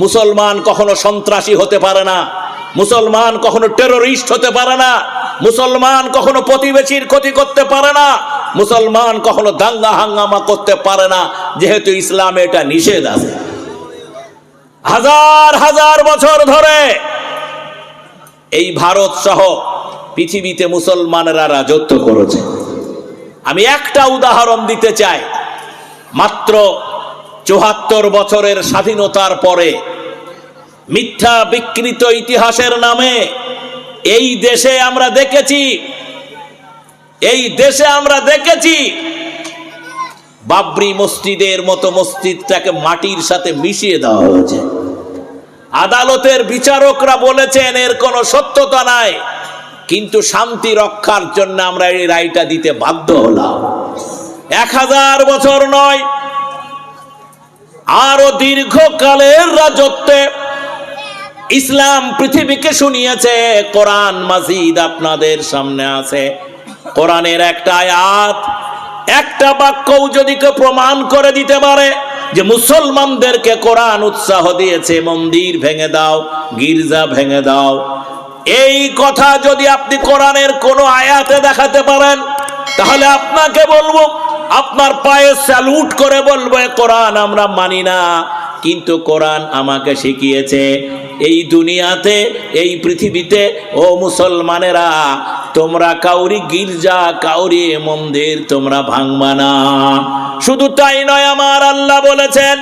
মুসলমান কখনো সন্ত্রাসী হতে পারে না, মুসলমান কখনো টেররিস্ট হতে পারে না, মুসলমান কখনো প্রতিবেশীর ক্ষতি করতে পারে না, মুসলমান কখনো দাঙ্গা হাঙ্গামা করতে পারে না, যেহেতু ইসলামে এটা নিষেধ আছে। হাজার হাজার বছর ধরে এই ভারত সহ পৃথিবীতে মুসলমানেরা রাজত্ব করেছে। আমি একটা উদাহরণ দিতে চাই। মাত্র ৭৪ বছরের স্বাধীনতার পরে মিথ্যা বিকৃত ইতিহাসের নামে এই দেশে আমরা দেখেছি বাবরি মসজিদের মতো মসজিদটাকে মাটির সাথে মিশিয়ে দেওয়া হয়েছে। আদালতের বিচারকরা বলেছেন এর কোনো সত্যতা নাই, কিন্তু শান্তি রক্ষার জন্য আমরা এই রায়টা দিতে বাধ্য হলাম। ১০০০ বছর নয়, আরো দীর্ঘকালের রাজত্বে ইসলাম পৃথিবীকে শুনিয়েছে। কোরআন মাজিদ আপনাদের সামনে আছে। কোরআনের একটা আয়াত, একটা বাক্যও যদি কেউ প্রমাণ করে দিতে পারে যে মুসলমানদেরকে কোরআন উৎসাহ দিয়েছে মন্দির ভেঙে দাও, গির্জা ভেঙে দাও, এই কথা যদি আপনি কোরআনের কোনো আয়াতে দেখাতে পারেন, তাহলে আপনাকে বলবো, আপনার পায়ে স্যালুট করে বলবো কোরআন আমরা মানি না। কিন্তু কোরআন আমাকে শিখিয়েছে এই দুনিয়াতে, এই পৃথিবীতে, ও মুসলমানেরা, তোমরা কাউরি গির্জা, কাউরি মন্দির তোমরা ভাঙবা না। শুধু তাই নয়, আমার আল্লাহ বলেছেন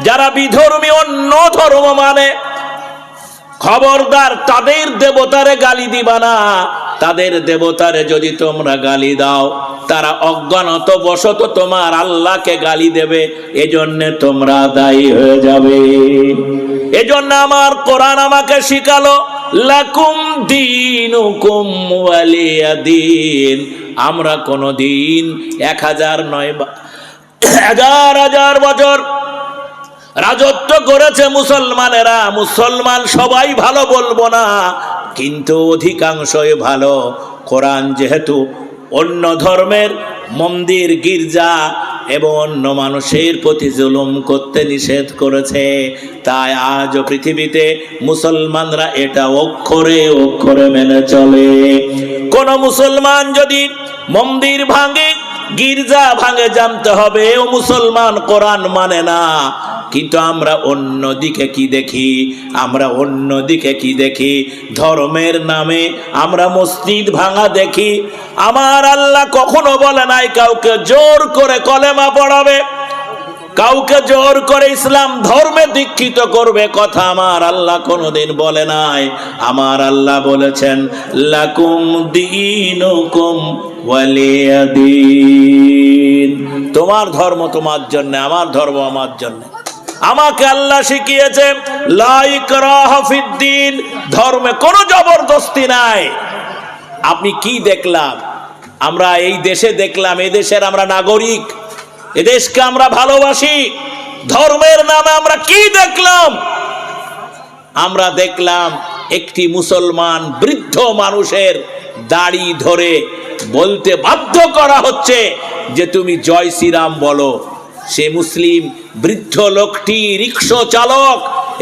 যারা বিধর্মী, অন্য ধর্ম মানে, খবরদার তাদের দেবতারে গালি দিবা না। তাদের দেবতারে যদি তোমরা গালি দাও, তারা অজ্ঞানত বশত তোমার আল্লাহকে গালি দেবে, এজন্য তোমরা দায়ী হয়ে যাবে। এজন্য আমার কোরআন আমাকে শিখালো লাকুম দীনুকুম ওয়ালিয়া দীন। আমরা কোনদিন ১০০০ নয়, হাজার হাজার বছর রাজত্ব করেছে মুসলমানেরা। মুসলমান সবাই ভালো বলবো না, কিন্তু অধিকাংশই ভালো। কোরআন যেহেতু অন্য ধর্মের মন্দির, গির্জা এবং অন্য মানুষের প্রতি জুলুম করতে নিষেধ করেছে, তাই আজও পৃথিবীতে মুসলমানরা এটা অক্ষরে অক্ষরে মেনে চলে। কোন মুসলমান যদি মন্দির ভাঙে, গির্জা ভাঙে, জানতে হবে ও মুসলমান, কোরআন মানে না। কিন্তু আমরা অন্যদিকে কি দেখি, ধর্মের নামে আমরা মসজিদ ভাঙা দেখি। আমার আল্লাহ কখনো বলে নাই কাউকে জোর করে কলেমা পড়াবে, কাউকে জোর করে ইসলাম ধর্মে দীক্ষিত করবে, কথা আমার আল্লাহ কোনোদিন বলে নাই। আমার আল্লাহ বলেছেন লাকুম দীনুকুম ওয়ালিয়া দীন। তোমার ধর্ম তোমার জন্য, আমার ধর্ম আমার জন্য। আমাকে আল্লাহ শিখিয়েছে লা ইকরাহা ফিদ্দিন, ধর্মে কোনো জবরদস্তি নাই। আপনি কি দেখলাম? আমরা এই দেশে দেখলাম, এদেশের আমরা নাগরিক, এদেশকে আমরা ভালোবাসি। ধর্মের নামে আমরা কি দেখলাম? আমরা দেখলাম একটি মুসলমান বৃদ্ধ মানুষের দাড়ি ধরে বলতে বাধ্য করা হচ্ছে যে তুমি জয় শ্রীরাম বলো। সে মুসলিম বৃদ্ধ লোকটি রিক্সা চালক,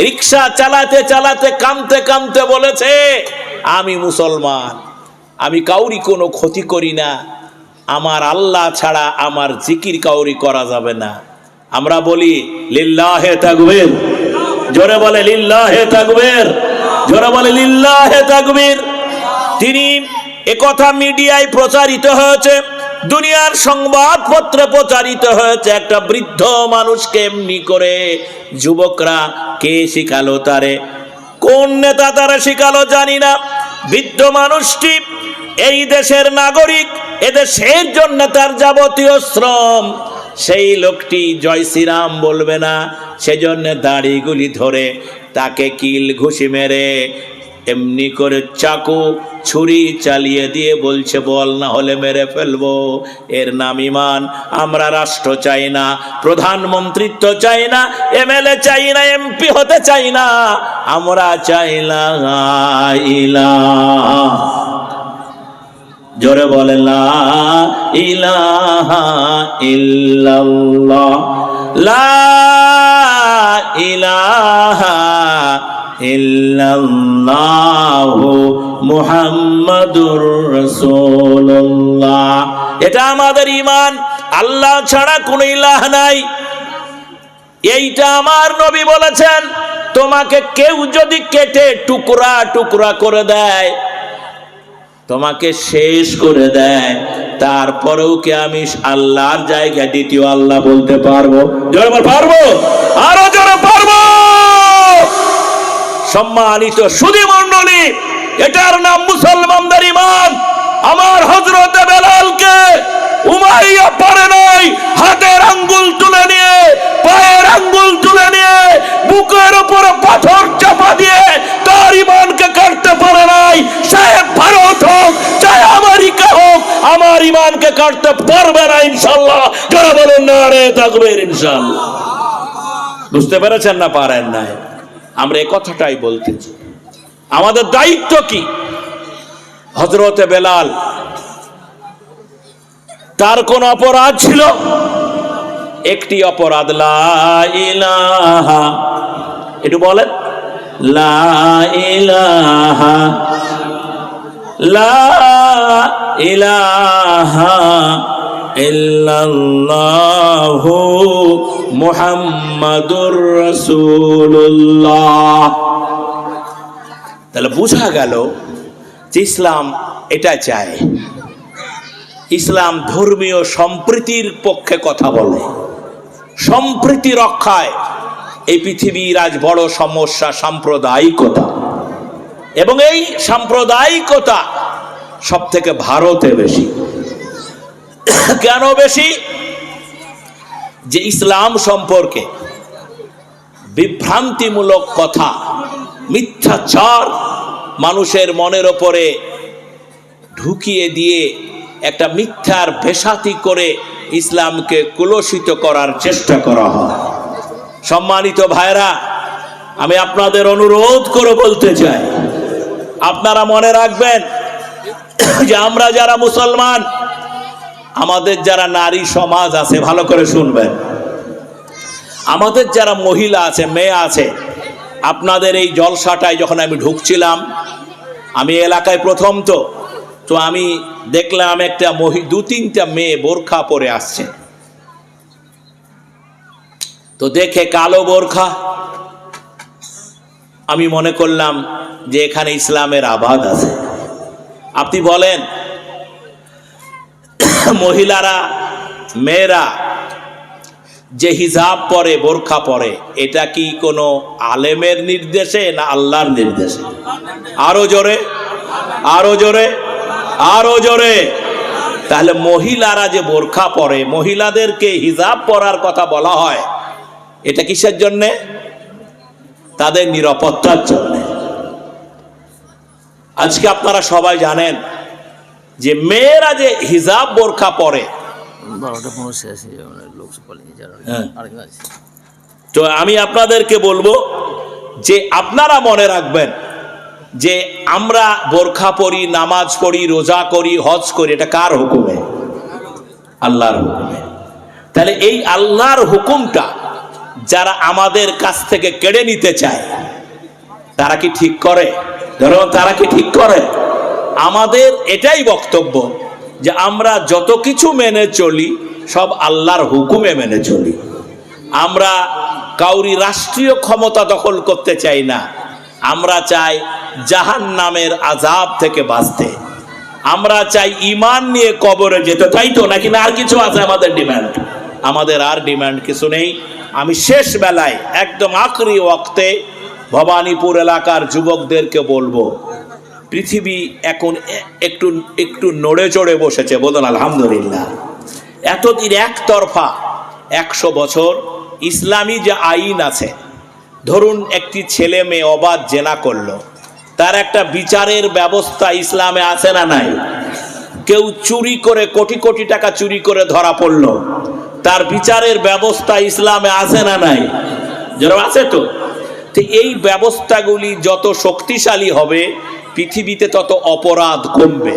রিক্সা চালাতে চালাতে কাঁদতে কাঁদতে বলেছে আমি মুসলমান, আমি কাউরি কোনো ক্ষতি করি না, আমার আল্লাহ ছাড়া আমার জিকির কাউরি করা যাবে না। আমরা বলি লিল্লাহে তাকবীর, জোরে বলে লিল্লাহে তাকবীর, জোরে বলে লিল্লাহে তাকবীর। তিনি একথা মিডিয়ায় প্রচারিত হয়েছে, দুনিয়ার সংবাদপত্রে প্রচারিত হয়েছে। একটা বৃদ্ধ মানুষকে এমনি করে যুবকরা কে শিখালো তারে, কোন নেতা তারা শিখালো জানি না। বৃদ্ধ মানুষটি এই দেশের নাগরিক, এদেশের জন্য তার যাবতীয় শ্রম। সেই লোকটি জয় শ্রীরাম বলবে না, সেজন্য দাড়িগুলি ধরে তাকে কিল ঘুষি মেরে এমনি করে চাকু ছুরি চালিয়ে দিয়ে বলছে বল না হলে মেরে ফেলবো। এর নাম ইমান। আমরা রাষ্ট্র চাই না, প্রধানমন্ত্রিত্ব চাই না, এমএলএ চাই না, এমপি হতে চাই না, আমরা চাই লা ইলাহা, জোরে বলে লা ইলাহা ইল্লাল্লাহ, লা ইলাহা ইল্লাল্লাহু মুহাম্মাদুর রাসূলুল্লাহ। এটা আমাদের ঈমান, আল্লাহ ছাড়া কোনো ইলাহ নাই। এইটা আমার নবী বলেছেন, তোমাকে কেউ যদি কেটে টুকরা টুকরা করে দেয়, তোমাকে শেষ করে দেয়, তারপরেও কি আমি আল্লাহর জায়গায় দ্বিতীয় আল্লাহ বলতে পারবো? জোরে পারবো, আরো জোরে পারবো। সম্মানিত সুধী মণ্ডলী, এটার নাম মুসলমানদের ঈমান। আমার হযরত বেলালকে উমাইয়া পারে নাই, হাতের আঙ্গুল তুলে নিয়ে, পায়ের আঙ্গুল তুলে নিয়ে, বুকের উপরে পাথর চাপা দিয়ে তার ঈমানকে কাটতে পারে নাই। সাহেব ভারত হোক চাই আমেরিকা হোক, আমার ঈমানকে কাটতে পারবে না ইনশাআল্লাহ। যারা বলেন নারে তাকবীর ইনশাআল্লাহ। বুঝতে পেরেছেন না পারেন নাই? আমরা এই কথাটাই বলতেছি। আমাদের দায়িত্ব কি? হযরতে বেলাল, তার কোন অপরাধ ছিল? একটি অপরাধ, লা ইলাহা, একটু বলেন, লা ইলাহা, লা ইলাহা ইল্লাল্লাহু মুহাম্মাদুর রাসূলুল্লাহ। তাহলে বোঝা গেল যে ইসলাম এটা চায়। ইসলাম ধর্মীয় সম্প্রীতির পক্ষে কথা বলে, সম্প্রীতি রক্ষায়। এই পৃথিবীর আজ বড় সমস্যা সাম্প্রদায়িকতা, এবং এই সাম্প্রদায়িকতা সব থেকে ভারতে বেশি। কেন বেশি? যে ইসলাম সম্পর্কে বিভ্রান্তিমূলক কথা, মিথ্যাচার মানুষের মনের ওপরে ঢুকিয়ে দিয়ে একটা মিথ্যার ভেসাতি করে ইসলামকে কুলসিত করার চেষ্টা করা হয়। সম্মানিত ভাইরা, আমি আপনাদের অনুরোধ করে বলতে চাই, আপনারা মনে রাখবেন যে আমরা যারা মুসলমান, আমাদের যারা নারী সমাজ আছে, ভালো করে শুনবেন, আমাদের যারা মহিলা আছে, মেয়ে আছে, আপনাদের এই জলসাটায় যখন আমি ঢুকছিলাম, আমি এলাকায় প্রথম, তো আমি দেখলাম একটা দু তিনটা মেয়ে বোরখা পরে আসছে। তো দেখে কালো বোরখা, আমি মনে করলাম যে এখানে ইসলামের আবাদ আছে। আপনি বলেন, মহিলারা, মেয়েরা যে হিজাব পরে, বোরখা পরে, এটা কি কোনো আলেমের নির্দেশে না আল্লাহর নির্দেশে? আরো জোরে, আরো জোরে, আরো জোরে। তাহলে মহিলারা যে বোরখা পরে, মহিলাদেরকে হিজাব পরার কথা বলা হয়, এটা কিসের জন্যে? তাদের নিরাপত্তার জন্য। আজকে আপনারা সবাই জানেন যে মেয়েরা যে হিজাব বোরখা পরে, তো আমি আপনাদেরকে বলবো যে আপনারা মনে রাখবেন যে আমরা বোরখা পরি, নামাজ পড়ি, রোজা করি, হজ করি, এটা কার হুকুমে? আল্লাহর হুকুমে। তাহলে এই আল্লাহর হুকুমটা যারা আমাদের কাছ থেকে কেড়ে নিতে চায়, তারা কি ঠিক করে? ধরুন, তারা কি ঠিক করে? আমাদের এটাই বক্তব্য যে আমরা যত কিছু মেনে চলি সব আল্লাহর হুকুমে মেনে চলি। আমরা কাউরি রাষ্ট্রীয় ক্ষমতা দখল করতে চাই না। আমরা চাই জাহান্নামের আযাব থেকে বাঁচতে। আমরা চাই ঈমান নিয়ে কবরে যেতে, তাই তো? নাকি না আর কিছু আছে আমাদের ডিমান্ড? আমাদের আর ডিমান্ড কিছু নেই। আমি শেষ বেলায় একদম আখরি ওয়াক্তে ভবানীপুর এলাকার যুবকদেরকে বলবো, পৃথিবী এখন একটু একটু নড়ে চড়ে বসেছে, বলুন আলহামদুলিল্লাহ। এতদিন একতরফা 100 বছর ইসলামী যে আইন আছে, ধরুন একটি ছেলে মেয়ে অবাধ জেনা করলো, তার একটা বিচারের ব্যবস্থা ইসলামে আছে না নাই? কেউ চুরি করে কোটি কোটি টাকা চুরি করে ধরা পড়লো, তার বিচারের ব্যবস্থা ইসলামে আছে না নাই? যারা আছে তো। এই ব্যবস্থাগুলি যত শক্তিশালী হবে, পৃথিবীতে তত অপরাধ কমবে।